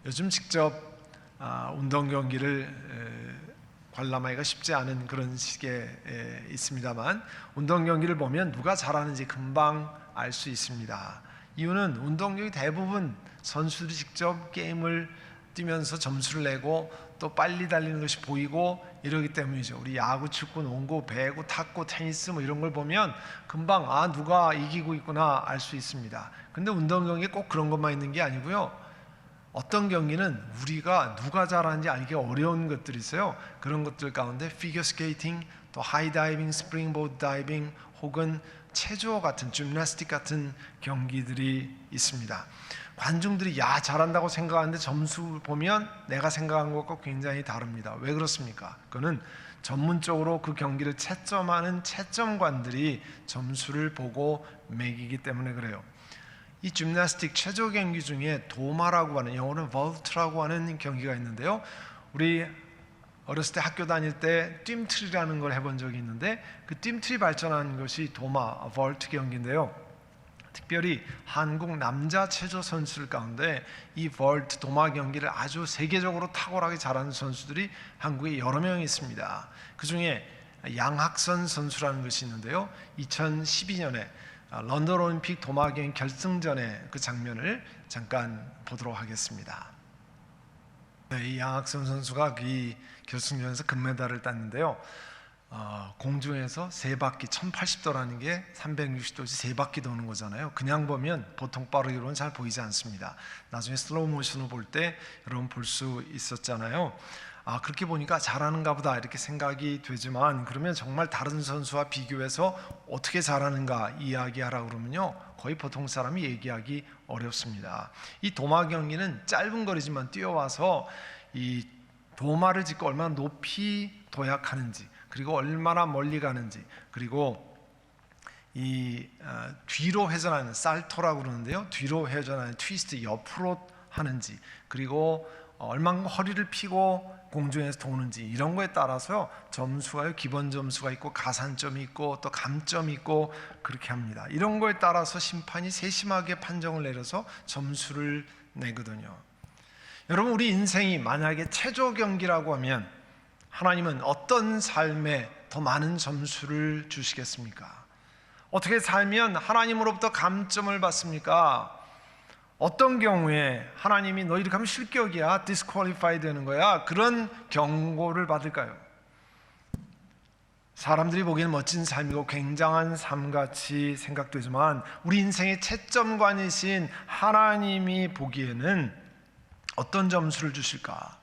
요즘 직접 운동 경기를 관람하기가 쉽지 않은 그런 시기에 있습니다만, 운동 경기를 보면 누가 잘하는지 금방 알 수 있습니다. 이유는 운동 경기 대부분 선수들이 직접 게임을 뛰면서 점수를 내고 또 빨리 달리는 것이 보이고 이러기 때문이죠. 우리 야구, 축구, 농구, 배구, 탁구, 테니스 뭐 이런 걸 보면 금방 누가 이기고 있구나 알 수 있습니다. 근데 운동 경기에 꼭 그런 것만 있는 게 아니고요. 어떤 경기는 우리가 누가 잘하는지 알기 어려운 것들이 있어요. 그런 것들 가운데 피겨 스케이팅, 또 하이다이빙, 스프링보드 다이빙, 혹은 체조 같은 짐나스틱 같은 경기들이 있습니다. 관중들이 잘한다고 생각하는데 점수 보면 내가 생각한 것과 굉장히 다릅니다. 왜 그렇습니까? 그거는 전문적으로 그 경기를 채점하는 채점관들이 점수를 보고 매기기 때문에 그래요. 이 짐나스틱 체조 경기 중에 도마라고 하는, 영어로는 볼트라고 하는 경기가 있는데요. 우리 어렸을 때 학교 다닐 때 뜀틀이라는 걸 해본 적이 있는데, 그 뜀틀이 발전한 것이 도마, 볼트 경기인데요. 특별히 한국 남자 체조 선수들 가운데 이 볼트, 도마 경기를 아주 세계적으로 탁월하게 잘하는 선수들이 한국에 여러 명 있습니다. 그 중에 양학선 선수라는 것이 있는데요. 2012년에 런던 올림픽 도마 경기 결승전의 그 장면을 잠깐 보도록 하겠습니다. 이 양학선 선수가 이 결승전에서 금메달을 땄는데요. 공중에서 세 바퀴 1080도라는 게 360도씩 세 바퀴 도는 거잖아요. 그냥 보면 보통 빠르기로는 잘 보이지 않습니다. 나중에 슬로우 모션으로 볼 때 여러분 볼 수 있었잖아요. 그렇게 보니까 잘하는가 보다 이렇게 생각이 되지만, 그러면 정말 다른 선수와 비교해서 어떻게 잘하는가 이야기하라 그러면요, 거의 보통 사람이 얘기하기 어렵습니다. 이 도마 경기는 짧은 거리지만 뛰어와서 이 도마를 짚고 얼마나 높이 도약하는지, 그리고 얼마나 멀리 가는지, 그리고 이 뒤로 회전하는 살토라고 그러는데요, 뒤로 회전하는 트위스트, 옆으로 하는지, 그리고 얼마나 허리를 펴고 공중에서 도는지, 이런 거에 따라서 점수가 기본 점수가 있고 가산점이 있고 또 감점이 있고 그렇게 합니다. 이런 거에 따라서 심판이 세심하게 판정을 내려서 점수를 내거든요. 여러분, 우리 인생이 만약에 체조 경기라고 하면 하나님은 어떤 삶에 더 많은 점수를 주시겠습니까? 어떻게 살면 하나님으로부터 감점을 받습니까? 어떤 경우에 하나님이 너 이렇게 하면 실격이야, 디스퀄리파이 되는 거야, 그런 경고를 받을까요? 사람들이 보기에는 멋진 삶이고 굉장한 삶같이 생각되지만, 우리 인생의 채점관이신 하나님이 보기에는 어떤 점수를 주실까?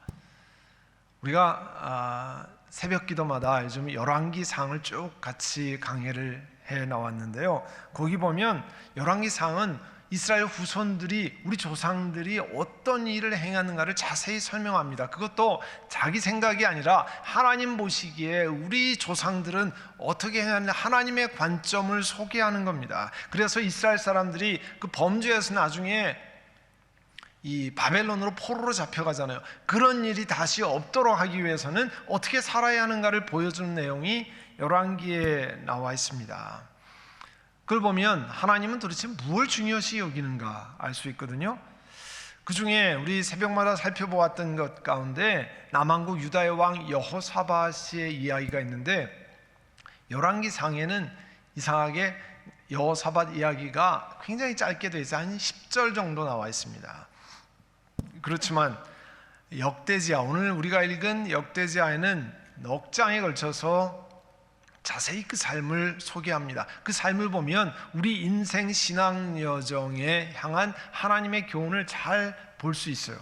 우리가 새벽 기도마다 요즘 열왕기상을 쭉 같이 강해를 해 나왔는데요. 거기 보면 열왕기상은 이스라엘 후손들이, 우리 조상들이 어떤 일을 행하는가를 자세히 설명합니다. 그것도 자기 생각이 아니라 하나님 보시기에 우리 조상들은 어떻게 행하는가, 하나님의 관점을 소개하는 겁니다. 그래서 이스라엘 사람들이 그 범죄에서 나중에 이 바벨론으로 포로로 잡혀가잖아요. 그런 일이 다시 없도록 하기 위해서는 어떻게 살아야 하는가를 보여주는 내용이 열왕기에 나와 있습니다. 그걸 보면 하나님은 도대체 무엇을 중요시 여기는가 알 수 있거든요. 그 중에 우리 새벽마다 살펴보았던 것 가운데 남한국 유다의 왕 여호사밧의 이야기가 있는데, 열왕기상에는 이상하게 여호사밧 이야기가 굉장히 짧게 되어 있어요. 한 10절 정도 나와 있습니다. 그렇지만 역대지하, 오늘 우리가 읽은 역대지하에는 넉 장에 걸쳐서 자세히 그 삶을 소개합니다. 그 삶을 보면 우리 인생 신앙 여정에 향한 하나님의 교훈을 잘 볼 수 있어요.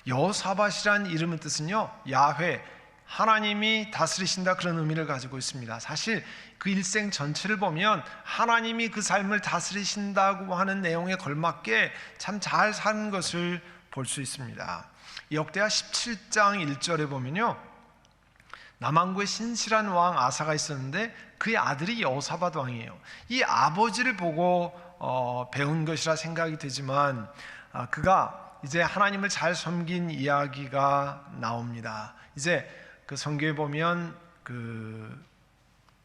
여호사밧이라는 이름의 뜻은요, 야훼, 하나님이 다스리신다, 그런 의미를 가지고 있습니다. 사실 그 일생 전체를 보면 하나님이 그 삶을 다스리신다고 하는 내용에 걸맞게 참 잘 사는 것을 볼 수 있습니다. 역대하 17장 1절에 보면요, 남한국에 신실한 왕 아사가 있었는데 그의 아들이 여호사밧 왕이에요. 이 아버지를 보고 배운 것이라 생각이 되지만, 그가 이제 하나님을 잘 섬긴 이야기가 나옵니다. 이제 그 성경에 보면 그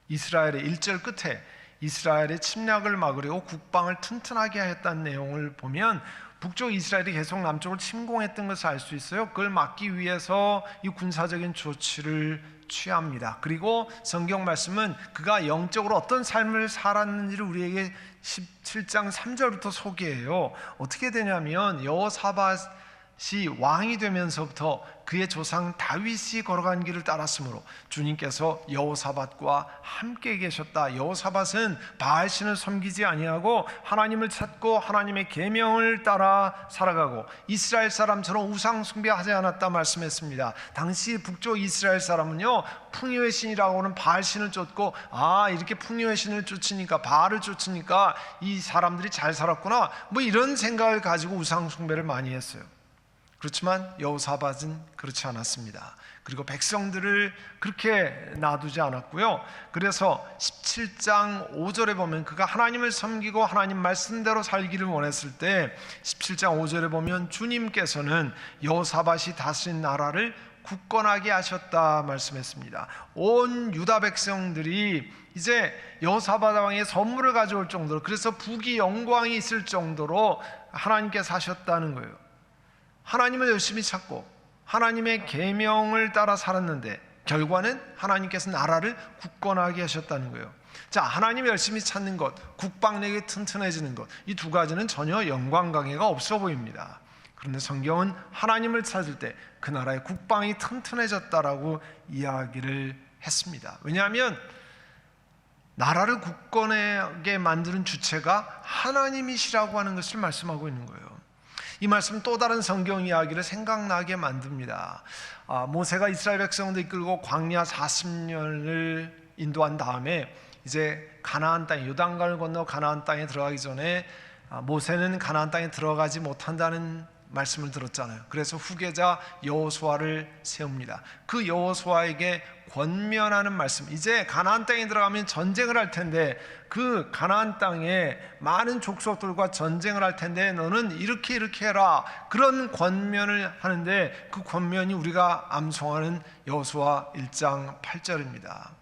이스라엘의 1절 끝에 이스라엘의 침략을 막으려고 국방을 튼튼하게 했다는 내용을 보면 북쪽 이스라엘이 계속 남쪽을 침공했던 것을 알 수 있어요. 그걸 막기 위해서 이 군사적인 조치를 취합니다. 그리고 성경 말씀은 그가 영적으로 어떤 삶을 살았는지를 우리에게 17장 3절부터 소개해요. 어떻게 되냐면 여호사밧이 왕이 되면서부터 그의 조상 다윗이 걸어간 길을 따랐으므로 주님께서 여호사밧과 함께 계셨다. 여호사밧은 바알신을 섬기지 아니하고 하나님을 찾고 하나님의 계명을 따라 살아가고 이스라엘 사람처럼 우상 숭배하지 않았다 말씀했습니다. 당시 북쪽 이스라엘 사람은요, 풍요의 신이라고 하는 바알신을 쫓고, 이렇게 풍요의 신을 쫓으니까, 바알을 쫓으니까 이 사람들이 잘 살았구나, 뭐 이런 생각을 가지고 우상 숭배를 많이 했어요. 그렇지만 여호사밧은 그렇지 않았습니다. 그리고 백성들을 그렇게 놔두지 않았고요. 그래서 17장 5절에 보면 그가 하나님을 섬기고 하나님 말씀대로 살기를 원했을 때 17장 5절에 보면 주님께서는 여호사밧이 다스린 나라를 굳건하게 하셨다 말씀했습니다. 온 유다 백성들이 이제 여호사밧 왕의 선물을 가져올 정도로, 그래서 북이 영광이 있을 정도로 하나님께서 하셨다는 거예요. 하나님을 열심히 찾고 하나님의 계명을 따라 살았는데 결과는 하나님께서 나라를 굳건하게 하셨다는 거예요. 자, 하나님을 열심히 찾는 것, 국방력이 튼튼해지는 것, 이 두 가지는 전혀 연관관계가 없어 보입니다. 그런데 성경은 하나님을 찾을 때 그 나라의 국방이 튼튼해졌다라고 이야기를 했습니다. 왜냐하면 나라를 굳건하게 만드는 주체가 하나님이시라고 하는 것을 말씀하고 있는 거예요. 이 말씀은 또 다른 성경 이야기를 생각나게 만듭니다. 모세가 이스라엘 백성들 이끌고 광야 40년을 인도한 다음에 이제 가나안 땅, 요단강을 건너 가나안 땅에 들어가기 전에 모세는 가나안 땅에 들어가지 못한다는 말씀을 들었잖아요. 그래서 후계자 여호수아를 세웁니다. 그 여호수아에게 권면하는 말씀, 이제 가나안 땅에 들어가면 전쟁을 할 텐데 그 가나안 땅에 많은 족속들과 전쟁을 할 텐데 너는 이렇게 해라, 그런 권면을 하는데 그 권면이 우리가 암송하는 여호수아 1장 8절입니다.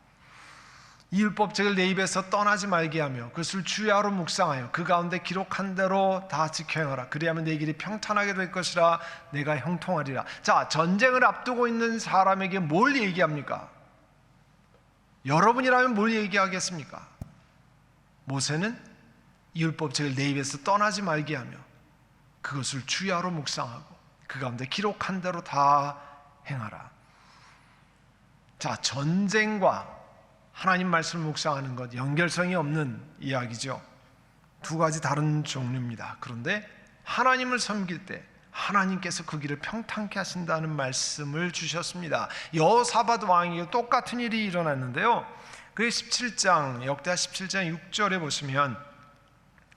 이 율법책을 내 입에서 떠나지 말게 하며 그것을 주야로 묵상하여 그 가운데 기록한 대로 다 지켜 행하라. 그리하면 내 길이 평탄하게 될 것이라. 내가 형통하리라. 자, 전쟁을 앞두고 있는 사람에게 뭘 얘기합니까? 여러분이라면 뭘 얘기하겠습니까? 모세는 이 율법책을 내 입에서 떠나지 말게 하며 그것을 주야로 묵상하고 그 가운데 기록한 대로 다 행하라. 자, 전쟁과 하나님 말씀을 묵상하는 것, 연결성이 없는 이야기죠. 두 가지 다른 종류입니다. 그런데 하나님을 섬길 때 하나님께서 그 길을 평탄케 하신다는 말씀을 주셨습니다. 여호사밧 왕에게 똑같은 일이 일어났는데요. 그 17장, 역대하 17장 6절에 보시면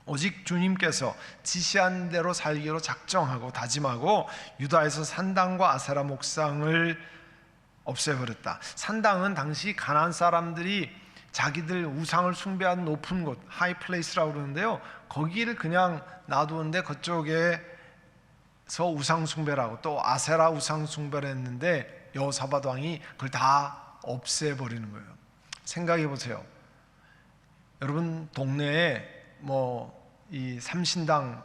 오직 주님께서 지시한 대로 살기로 작정하고 다짐하고 유다에서 산당과 아세라 목상을 없애버렸다. 산당은 당시 가나안 사람들이 자기들 우상을 숭배하는 높은 곳, 하이 플레이스라고 그러는데요, 거기를 그냥 놔두는데 그쪽에서 우상 숭배를 하고 또 아세라 우상 숭배를 했는데 여호사밧 왕이 그걸 다 없애버리는 거예요. 생각해 보세요. 여러분 동네에 이 삼신당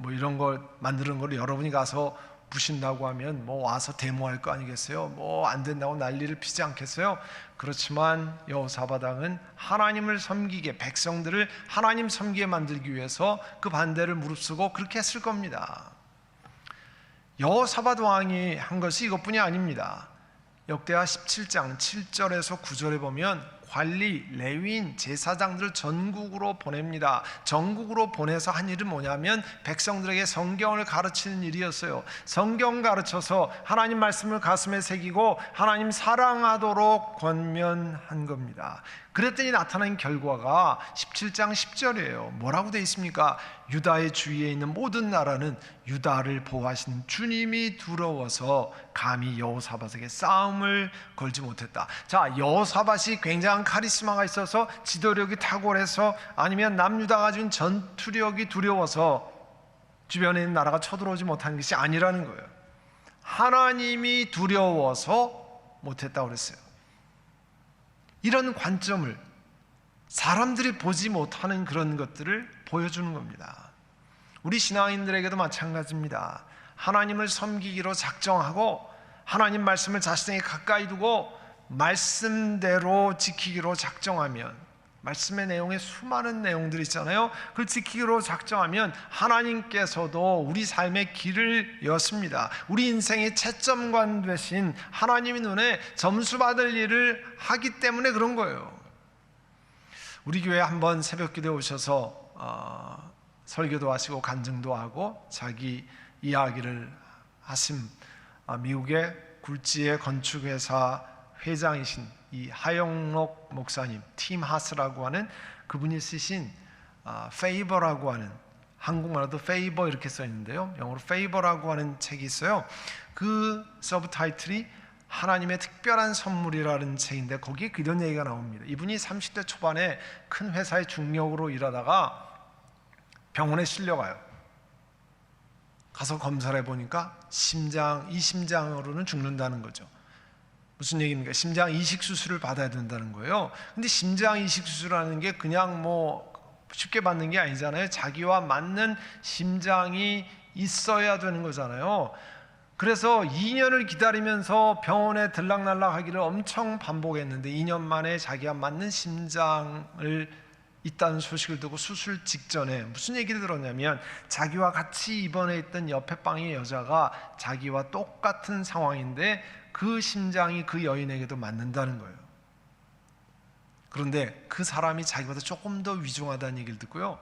이런 걸 만드는 걸 여러분이 가서 부신다고 하면 와서 데모할 거 아니겠어요? 안 된다고 난리를 피지 않겠어요? 그렇지만 여호사밧 왕은 하나님을 섬기게, 백성들을 하나님 섬기게 만들기 위해서 그 반대를 무릅쓰고 그렇게 했을 겁니다. 여호사밧 왕이 한 것이 이것뿐이 아닙니다. 역대하 17장 7절에서 9절에 보면 관리, 레위인, 제사장들을 전국으로 보냅니다. 전국으로 보내서 한 일은 뭐냐면 백성들에게 성경을 가르치는 일이었어요. 성경 가르쳐서 하나님 말씀을 가슴에 새기고 하나님 사랑하도록 권면한 겁니다. 그랬더니 나타난 결과가 17장 10절이에요. 뭐라고 되어 있습니까? 유다의 주위에 있는 모든 나라는 유다를 보호하시는 주님이 두려워서 감히 여호사밧에게 싸움을 걸지 못했다. 자, 여호사밧이 굉장한 카리스마가 있어서 지도력이 탁월해서 아니면 남유다가 가진 전투력이 두려워서 주변에 있는 나라가 쳐들어오지 못한 것이 아니라는 거예요. 하나님이 두려워서 못했다고 그랬어요. 이런 관점을, 사람들이 보지 못하는 그런 것들을 보여주는 겁니다. 우리 신앙인들에게도 마찬가지입니다. 하나님을 섬기기로 작정하고 하나님 말씀을 자신에게 가까이 두고 말씀대로 지키기로 작정하면, 말씀의 내용에 수많은 내용들이 있잖아요. 그걸 지키기로 작정하면 하나님께서도 우리 삶의 길을 여십니다. 우리 인생의 채점관 되신 하나님의 눈에 점수 받을 일을 하기 때문에 그런 거예요. 우리 교회에 한번 새벽기도에 오셔서 설교도 하시고 간증도 하고 자기 이야기를 하신 미국의 굴지의 건축회사 회장이신 이 하영록 목사님, 팀 하스라고 하는 그분이 쓰신 페이버라고 하는, 한국말로도 페이버 이렇게 써 있는데요, 영어로 페이버라고 하는 책이 있어요. 그 서브 타이틀이 하나님의 특별한 선물이라는 책인데 거기에 이런 얘기가 나옵니다. 이분이 30대 초반에 큰 회사의 중력으로 일하다가 병원에 실려가요. 가서 검사를 해보니까 이 심장으로는 죽는다는 거죠. 무슨 얘기입니까? 심장 이식 수술을 받아야 된다는 거예요. 근데 심장 이식 수술하는 게 그냥 뭐 쉽게 받는 게 아니잖아요. 자기와 맞는 심장이 있어야 되는 거잖아요. 그래서 2년을 기다리면서 병원에 들락날락 하기를 엄청 반복했는데 2년 만에 자기와 맞는 심장을 있다는 소식을 듣고 수술 직전에 무슨 얘기를 들었냐면, 자기와 같이 입원해 있던 옆에 방의 여자가 자기와 똑같은 상황인데 그 심장이 그 여인에게도 맞는다는 거예요. 그런데 그 사람이 자기보다 조금 더 위중하다는 얘기를 듣고요,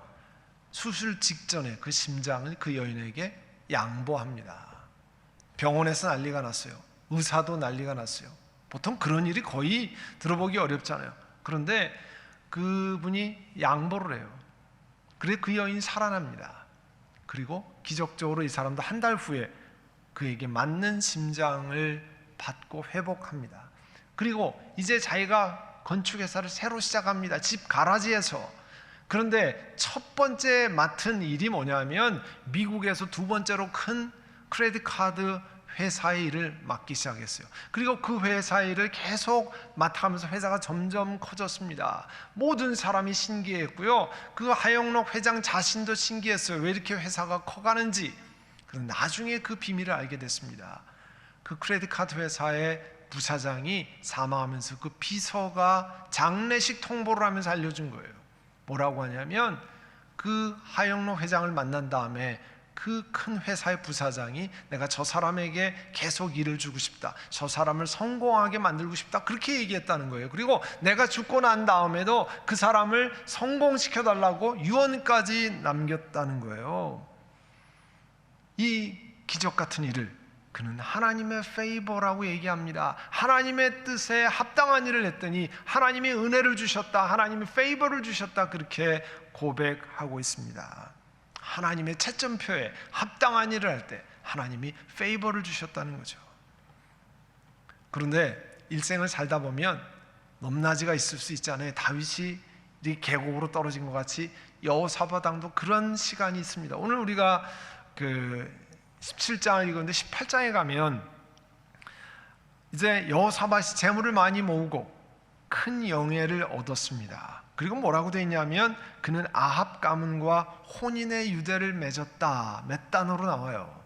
수술 직전에 그 심장을 그 여인에게 양보합니다. 병원에서 난리가 났어요. 의사도 난리가 났어요. 보통 그런 일이 거의 들어보기 어렵잖아요. 그런데 그분이 양보를 해요. 그래 그 여인이 살아납니다. 그리고 기적적으로 이 사람도 한 달 후에 그에게 맞는 심장을 받고 회복합니다. 그리고 이제 자기가 건축회사를 새로 시작합니다. 집 가라지에서. 그런데 첫 번째 맡은 일이 뭐냐면 미국에서 두 번째로 큰 크레딧 카드 회사의 일을 맡기 시작했어요. 그리고 그 회사의 일을 계속 맡아가면서 회사가 점점 커졌습니다. 모든 사람이 신기했고요, 그 하영록 회장 자신도 신기했어요. 왜 이렇게 회사가 커가는지. 그런데 나중에 그 비밀을 알게 됐습니다. 그 크레딧 카드 회사의 부사장이 사망하면서 그 비서가 장례식 통보를 하면서 알려준 거예요. 뭐라고 하냐면, 그 하영록 회장을 만난 다음에 그 큰 회사의 부사장이 내가 저 사람에게 계속 일을 주고 싶다, 저 사람을 성공하게 만들고 싶다, 그렇게 얘기했다는 거예요. 그리고 내가 죽고 난 다음에도 그 사람을 성공시켜달라고 유언까지 남겼다는 거예요. 이 기적 같은 일을 그는 하나님의 페이버라고 얘기합니다. 하나님의 뜻에 합당한 일을 했더니 하나님이 은혜를 주셨다, 하나님이 페이버를 주셨다, 그렇게 고백하고 있습니다. 하나님의 채점표에 합당한 일을 할 때 하나님이 페이버를 주셨다는 거죠. 그런데 일생을 살다 보면 넘나지가 있을 수 있잖아요. 다윗이 계곡으로 떨어진 것 같이 여호사밧 왕도 그런 시간이 있습니다. 오늘 우리가 그 17장을 읽었는데 18장에 가면 이제 여호사밧이 재물을 많이 모으고 큰 영예를 얻었습니다. 그리고 뭐라고 되어 있냐면, 그는 아합 가문과 혼인의 유대를 맺었다, 몇 단어로 나와요.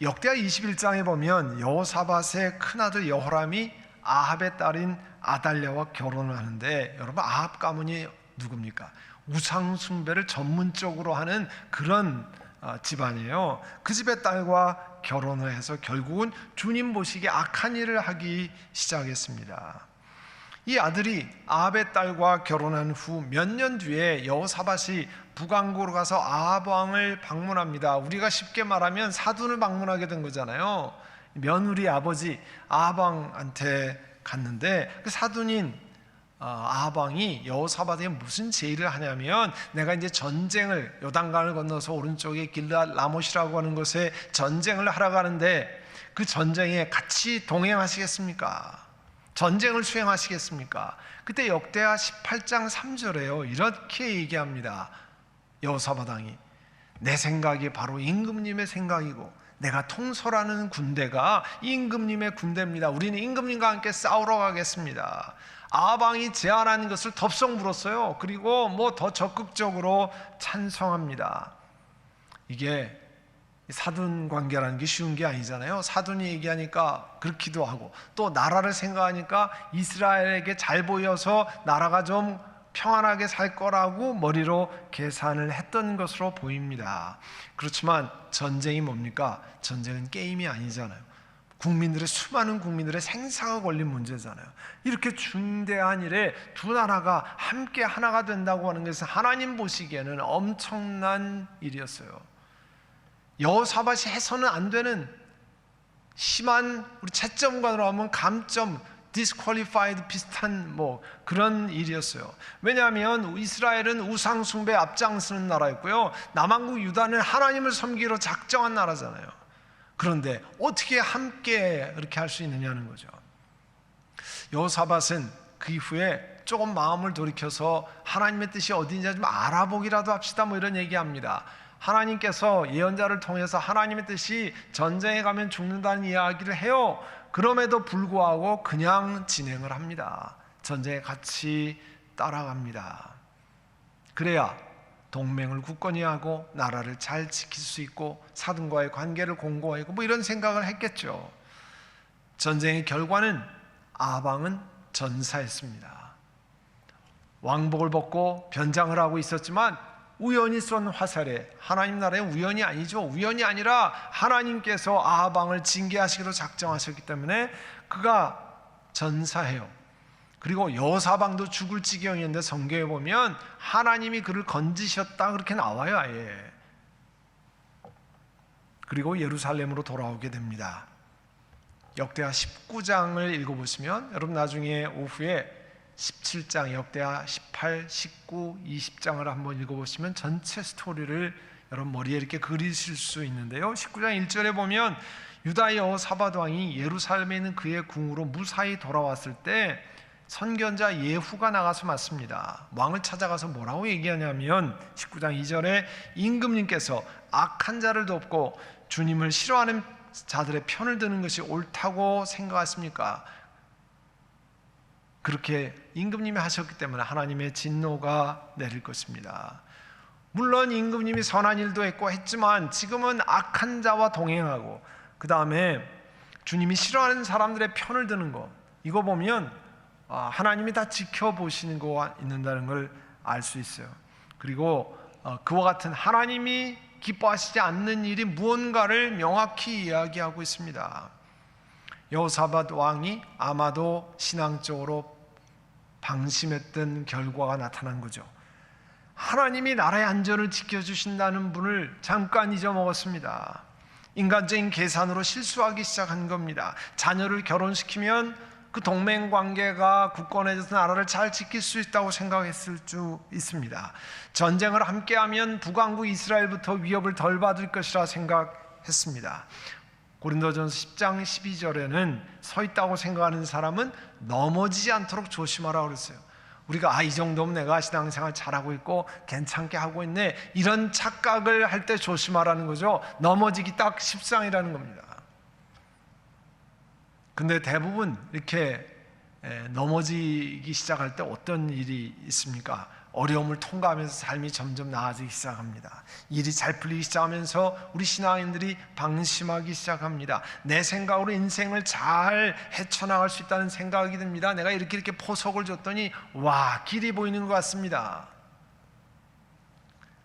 역대하 21장에 보면 여호사밧의 큰아들 여호람이 아합의 딸인 아달랴와 결혼을 하는데, 여러분 아합 가문이 누굽니까? 우상 숭배를 전문적으로 하는 그런 집안이에요. 그 집의 딸과 결혼을 해서 결국은 주님 보시기에 악한 일을 하기 시작했습니다. 이 아들이 아합의 딸과 결혼한 후 몇 년 뒤에 여호사밧이 북왕국으로 가서 아합 왕을 방문합니다. 우리가 쉽게 말하면 사돈을 방문하게 된 거잖아요. 며느리 아버지 아합 왕한테 갔는데, 그 사돈인 아합 왕이 여호사밧에게 무슨 제의를 하냐면, 내가 이제 전쟁을 요단강을 건너서 오른쪽에 길르앗 라못이라고 하는 곳에 전쟁을 하러 가는데 그 전쟁에 같이 동행하시겠습니까? 전쟁을 수행하시겠습니까? 그때 역대하 18장 3절에요 이렇게 얘기합니다. 여호사밧 왕이 내 생각이 바로 임금님의 생각이고 내가 통솔하는 군대가 임금님의 군대입니다. 우리는 임금님과 함께 싸우러 가겠습니다. 아합 왕이 제안하는 것을 덥석 물었어요. 그리고 뭐 더 적극적으로 찬성합니다. 이게 사돈 관계라는 게 쉬운 게 아니잖아요. 사돈이 얘기하니까 그렇기도 하고, 또 나라를 생각하니까 이스라엘에게 잘 보여서 나라가 좀 평안하게 살 거라고 머리로 계산을 했던 것으로 보입니다. 그렇지만 전쟁이 뭡니까? 전쟁은 게임이 아니잖아요. 수많은 국민들의 생사가 걸린 문제잖아요. 이렇게 중대한 일에 두 나라가 함께 하나가 된다고 하는 것은 하나님 보시기에는 엄청난 일이었어요. 여호사밧이 해서는 안 되는 심한, 우리 채점관으로 하면 감점, disqualified 비슷한 그런 일이었어요. 왜냐하면 이스라엘은 우상 숭배에 앞장서는 나라였고요, 남한국 유다는 하나님을 섬기러 작정한 나라잖아요. 그런데 어떻게 함께 그렇게 할 수 있느냐는 거죠. 여호사밧은 그 이후에 조금 마음을 돌이켜서 하나님의 뜻이 어딘지 좀 알아보기라도 합시다, 이런 얘기합니다. 하나님께서 예언자를 통해서 하나님의 뜻이 전쟁에 가면 죽는다는 이야기를 해요. 그럼에도 불구하고 그냥 진행을 합니다. 전쟁에 같이 따라갑니다. 그래야 동맹을 굳건히 하고 나라를 잘 지킬 수 있고 사돈과의 관계를 공고하고 이런 생각을 했겠죠. 전쟁의 결과는 아방은 전사했습니다. 왕복을 벗고 변장을 하고 있었지만 우연히 쏜 화살에, 하나님 나라의 우연이 아니죠. 우연이 아니라 하나님께서 아방을 징계하시기로 작정하셨기 때문에 그가 전사해요. 그리고 여호사밧도 죽을 지경이었는데 성경에 보면 하나님이 그를 건지셨다 그렇게 나와요, 아예. 그리고 예루살렘으로 돌아오게 됩니다. 역대하 19장을 읽어보시면, 여러분 나중에 오후에 17장, 역대하 18, 19, 20장을 한번 읽어보시면 전체 스토리를 여러분 머리에 이렇게 그리실 수 있는데요, 19장 1절에 보면 유다의 여호사밧 왕이 예루살렘에 있는 그의 궁으로 무사히 돌아왔을 때 선견자 예후가 나가서 맞습니다. 왕을 찾아가서 뭐라고 얘기하냐면 19장 2절에 임금님께서 악한 자를 돕고 주님을 싫어하는 자들의 편을 드는 것이 옳다고 생각하십니까? 그렇게 임금님이 하셨기 때문에 하나님의 진노가 내릴 것입니다. 물론 임금님이 선한 일도 했지만 지금은 악한 자와 동행하고 그 다음에 주님이 싫어하는 사람들의 편을 드는 것, 이거 보면 하나님이 다 지켜보시는 거가 있는다는 걸 알 수 있어요. 그리고 그와 같은 하나님이 기뻐하시지 않는 일이 무언가를 명확히 이야기하고 있습니다. 여호사밧 왕이 아마도 신앙적으로 방심했던 결과가 나타난 거죠. 하나님이 나라의 안전을 지켜주신다는 분을 잠깐 잊어먹었습니다. 인간적인 계산으로 실수하기 시작한 겁니다. 자녀를 결혼시키면 그 동맹관계가 굳건해져서 나라를 잘 지킬 수 있다고 생각했을 수 있습니다. 전쟁을 함께하면 북왕국 이스라엘부터 위협을 덜 받을 것이라 생각했습니다. 고린도전서 10장 12절에는 서 있다고 생각하는 사람은 넘어지지 않도록 조심하라고 그랬어요. 우리가 이 정도면 내가 신앙생활 잘하고 있고 괜찮게 하고 있네, 이런 착각을 할 때 조심하라는 거죠. 넘어지기 딱 십상이라는 겁니다. 근데 대부분 이렇게 넘어지기 시작할 때 어떤 일이 있습니까? 어려움을 통과하면서 삶이 점점 나아지기 시작합니다. 일이 잘 풀리기 시작하면서 우리 신앙인들이 방심하기 시작합니다. 내 생각으로 인생을 잘 헤쳐나갈 수 있다는 생각이 듭니다. 내가 이렇게 포석을 줬더니 길이 보이는 것 같습니다.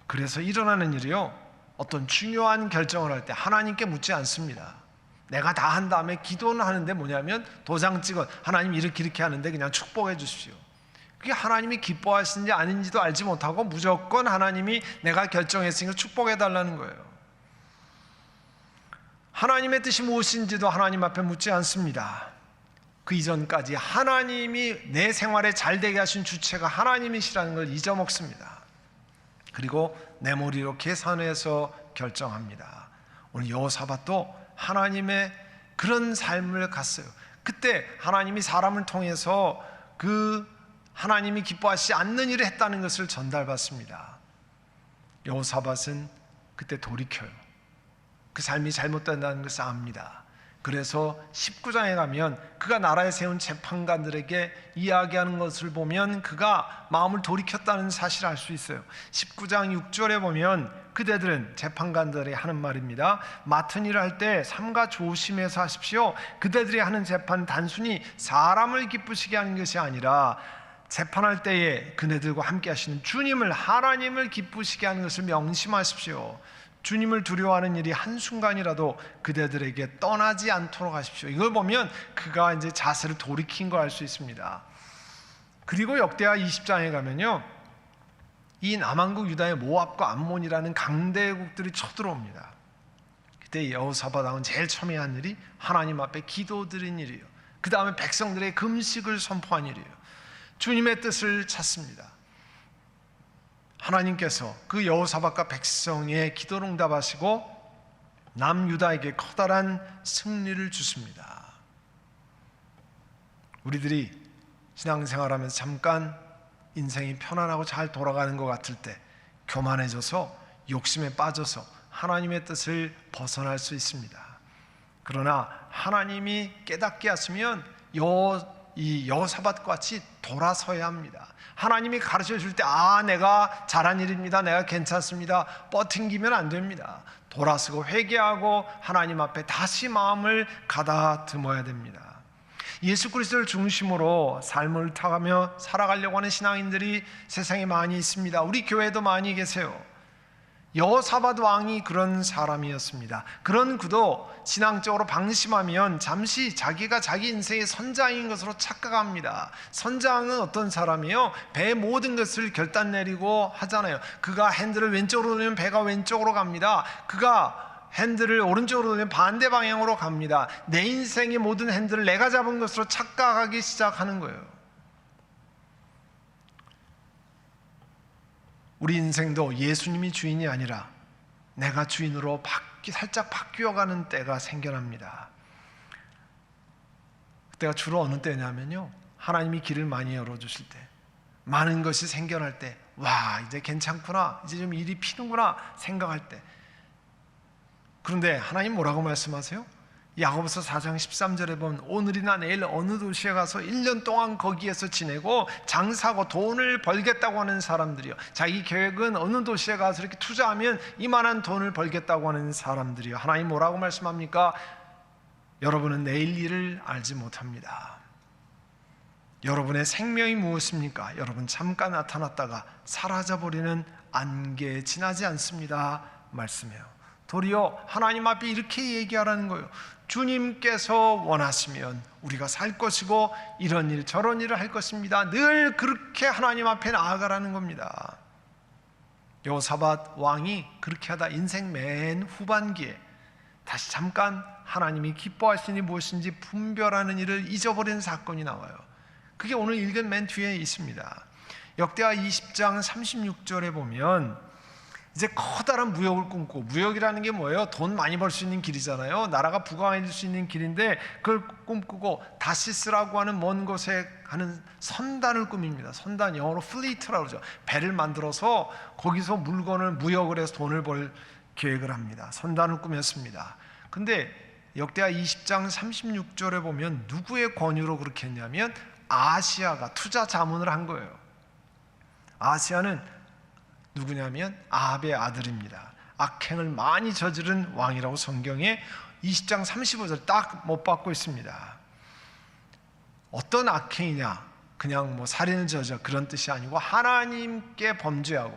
그래서 일어나는 일이요, 어떤 중요한 결정을 할 때 하나님께 묻지 않습니다. 내가 다 한 다음에 기도는 하는데 뭐냐면 도장 찍어 하나님 이렇게 하는데 그냥 축복해 주십시오. 그게 하나님이 기뻐하시는지 아닌지도 알지 못하고 무조건 하나님이 내가 결정했으니까 축복해 달라는 거예요. 하나님의 뜻이 무엇인지도 하나님 앞에 묻지 않습니다. 그 이전까지 하나님이 내 생활에 잘 되게 하신 주체가 하나님이시라는 걸 잊어먹습니다. 그리고 내 머리로 계산해서 결정합니다. 오늘 여호사밧도 하나님의 그런 삶을 갔어요. 그때 하나님이 사람을 통해서 그 하나님이 기뻐하시지 않는 일을 했다는 것을 전달받습니다. 여호사밧은 그때 돌이켜요. 그 삶이 잘못된다는 것을 압니다. 그래서 19장에 가면 그가 나라에 세운 재판관들에게 이야기하는 것을 보면 그가 마음을 돌이켰다는 사실을 알 수 있어요. 19장 6절에 보면 그대들은, 재판관들이 하는 말입니다, 맡은 일을 할 때 삼가 조심해서 하십시오. 그대들이 하는 재판 단순히 사람을 기쁘시게 하는 것이 아니라 재판할 때에 그네들과 함께 하시는 주님을, 하나님을 기쁘시게 하는 것을 명심하십시오. 주님을 두려워하는 일이 한순간이라도 그대들에게 떠나지 않도록 하십시오. 이걸 보면 그가 이제 자세를 돌이킨 걸 알 수 있습니다. 그리고 역대하 20장에 가면요, 이 남한국 유다의 모압과 암몬이라는 강대국들이 쳐들어옵니다. 그때 여호사밧 왕은 제일 처음에 한 일이 하나님 앞에 기도드린 일이에요. 그 다음에 백성들의 금식을 선포한 일이에요. 주님의 뜻을 찾습니다. 하나님께서 그 여호사밧과 백성의 기도를 응답하시고 남유다에게 커다란 승리를 주십니다. 우리들이 신앙생활하면서 잠깐 인생이 편안하고 잘 돌아가는 것 같을 때 교만해져서 욕심에 빠져서 하나님의 뜻을 벗어날 수 있습니다. 그러나 하나님이 깨닫게 하시면 이 여호사밧과 같이 돌아서야 합니다. 하나님이 가르쳐 줄 때 내가 잘한 일입니다, 내가 괜찮습니다, 뻗팅기면 안 됩니다. 돌아서고 회개하고 하나님 앞에 다시 마음을 가다듬어야 됩니다. 예수 그리스도를 중심으로 삶을 타가며 살아가려고 하는 신앙인들이 세상에 많이 있습니다. 우리 교회도 많이 계세요. 여호사밧 왕이 그런 사람이었습니다. 그런 그도 신앙적으로 방심하면 잠시 자기가 자기 인생의 선장인 것으로 착각합니다. 선장은 어떤 사람이에요? 배의 모든 것을 결단 내리고 하잖아요. 그가 핸들을 왼쪽으로 돌리면 배가 왼쪽으로 갑니다. 그가 핸들을 오른쪽으로 돌리면 반대 방향으로 갑니다. 내 인생의 모든 핸들을 내가 잡은 것으로 착각하기 시작하는 거예요. 우리 인생도 예수님이 주인이 아니라 내가 주인으로 살짝 바뀌어가는 때가 생겨납니다. 그때가 주로 어느 때냐면요, 하나님이 길을 많이 열어주실 때, 많은 것이 생겨날 때, 이제 괜찮구나, 이제 좀 일이 피는구나 생각할 때. 그런데 하나님 뭐라고 말씀하세요? 야고보서 4장 13절에 보면 오늘이나 내일 어느 도시에 가서 1년 동안 거기에서 지내고 장사하고 돈을 벌겠다고 하는 사람들이요, 자기 계획은 어느 도시에 가서 이렇게 투자하면 이만한 돈을 벌겠다고 하는 사람들이요, 하나님 뭐라고 말씀합니까? 여러분은 내일 일을 알지 못합니다. 여러분의 생명이 무엇입니까? 여러분 잠깐 나타났다가 사라져버리는 안개에 지나지 않습니다 말씀해요. 도리어 하나님 앞에 이렇게 얘기하라는 거예요. 주님께서 원하시면 우리가 살 것이고 이런 일 저런 일을 할 것입니다. 늘 그렇게 하나님 앞에 나아가라는 겁니다. 여호사밧 왕이 그렇게 하다 인생 맨 후반기에 다시 잠깐 하나님이 기뻐하시는 일이 무엇인지 분별하는 일을 잊어버리는 사건이 나와요. 그게 오늘 읽은 맨 뒤에 있습니다. 역대하 20장 36절에 보면 이제 커다란 무역을 꿈꾸고, 무역이라는 게 뭐예요? 돈 많이 벌 수 있는 길이잖아요. 나라가 부강해질 수 있는 길인데 그걸 꿈꾸고 다시스라고 하는 먼 곳에 가는 선단을 꾸밉니다. 선단, 영어로 플리트라고 그러죠. 배를 만들어서 거기서 물건을 무역을 해서 돈을 벌 계획을 합니다. 선단을 꾸몄습니다. 근데 역대하 20장 36절에 보면 누구의 권유로 그렇게 했냐면 아하시야가 투자 자문을 한 거예요. 아하시야는 누구냐면 아합의 아들입니다. 악행을 많이 저지른 왕이라고 성경에 20장 35절 딱 못 받고 있습니다. 어떤 악행이냐, 그냥 살인을 저져 그런 뜻이 아니고 하나님께 범죄하고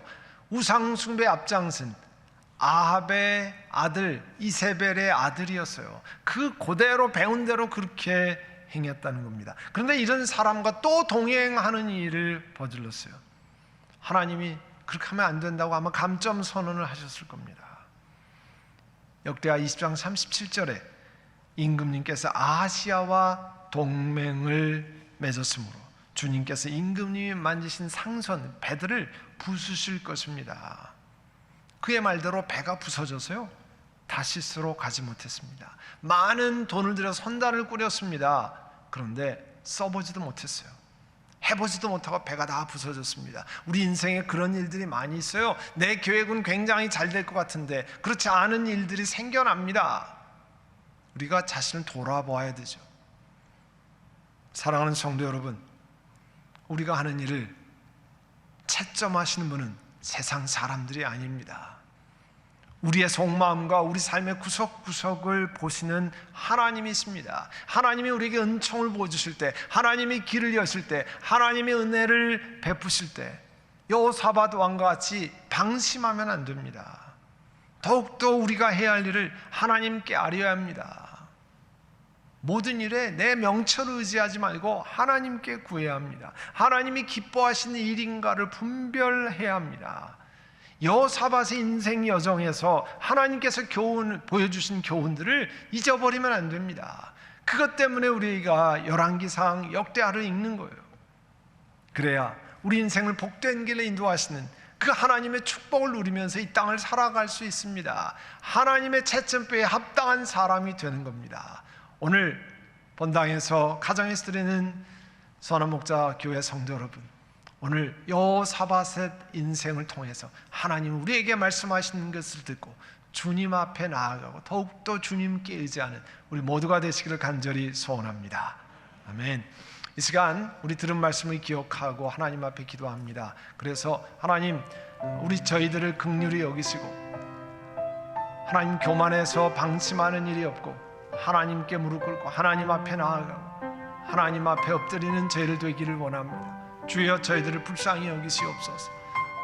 우상 숭배에 앞장선 아합의 아들 이세벨의 아들이었어요. 그 그대로 배운 대로 그렇게 행했다는 겁니다. 그런데 이런 사람과 또 동행하는 일을 저질렀어요. 하나님이 그렇게 하면 안 된다고 아마 감점 선언을 하셨을 겁니다. 역대하 20장 37절에 임금님께서 아하시야와 동맹을 맺었으므로 주님께서 임금님이 만지신 상선 배들을 부수실 것입니다. 그의 말대로 배가 부서져서요 다시스로 가지 못했습니다. 많은 돈을 들여 선단을 꾸렸습니다. 그런데 써보지도 못했어요. 해보지도 못하고 배가 다 부서졌습니다. 우리 인생에 그런 일들이 많이 있어요. 내 계획은 굉장히 잘 될 것 같은데 그렇지 않은 일들이 생겨납니다. 우리가 자신을 돌아보아야 되죠. 사랑하는 성도 여러분, 우리가 하는 일을 채점하시는 분은 세상 사람들이 아닙니다. 우리의 속마음과 우리 삶의 구석구석을 보시는 하나님이십니다. 하나님이 우리에게 은총을 보여주실 때, 하나님이 길을 여실 때, 하나님의 은혜를 베푸실 때 여호사밧 왕과 같이 방심하면 안 됩니다. 더욱더 우리가 해야 할 일을 하나님께 아뢰어야 합니다. 모든 일에 내 명철을 의지하지 말고 하나님께 구해야 합니다. 하나님이 기뻐하시는 일인가를 분별해야 합니다. 여호사밧의 인생 여정에서 하나님께서 보여주신 교훈들을 잊어버리면 안 됩니다. 그것 때문에 우리가 열왕기상 역대하를 읽는 거예요. 그래야 우리 인생을 복된 길에 인도하시는 그 하나님의 축복을 누리면서 이 땅을 살아갈 수 있습니다. 하나님의 채점표에 합당한 사람이 되는 겁니다. 오늘 본당에서 가정에서 드리는 선한 목자 교회 성도 여러분, 오늘 여호사밧의 인생을 통해서 하나님 우리에게 말씀하시는 것을 듣고 주님 앞에 나아가고 더욱더 주님께 의지하는 우리 모두가 되시기를 간절히 소원합니다. 아멘. 이 시간 우리 들은 말씀을 기억하고 하나님 앞에 기도합니다. 그래서 하나님, 저희들을 긍휼히 여기시고 하나님 교만해서 방심하는 일이 없고 하나님께 무릎 꿇고 하나님 앞에 나아가고 하나님 앞에 엎드리는 저희들 되기를 원합니다. 주여, 저희들을 불쌍히 여기시옵소서.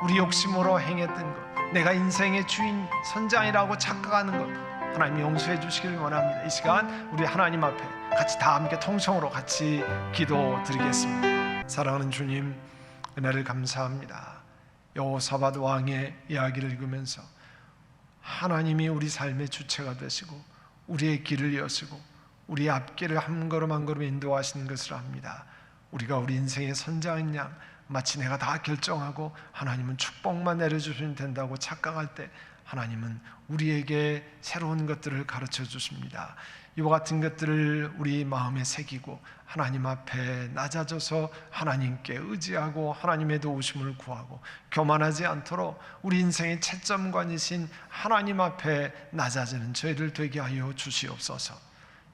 우리 욕심으로 행했던 것, 내가 인생의 주인 선장이라고 착각하는 것 하나님 용서해 주시기를 원합니다. 이 시간 우리 하나님 앞에 같이 다 함께 통성으로 같이 기도드리겠습니다. 사랑하는 주님, 은혜를 감사합니다. 여호사밧 왕의 이야기를 읽으면서 하나님이 우리 삶의 주체가 되시고 우리의 길을 여시고 우리의 앞길을 한 걸음 한 걸음 인도하시는 것을 압니다. 우리가 우리 인생의 선장인 양 마치 내가 다 결정하고 하나님은 축복만 내려주시면 된다고 착각할 때 하나님은 우리에게 새로운 것들을 가르쳐 주십니다. 이와 같은 것들을 우리 마음에 새기고 하나님 앞에 낮아져서 하나님께 의지하고 하나님의 도우심을 구하고 교만하지 않도록 우리 인생의 채점관이신 하나님 앞에 낮아지는 저희들 되게 하여 주시옵소서.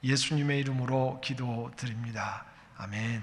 예수님의 이름으로 기도드립니다. 아멘.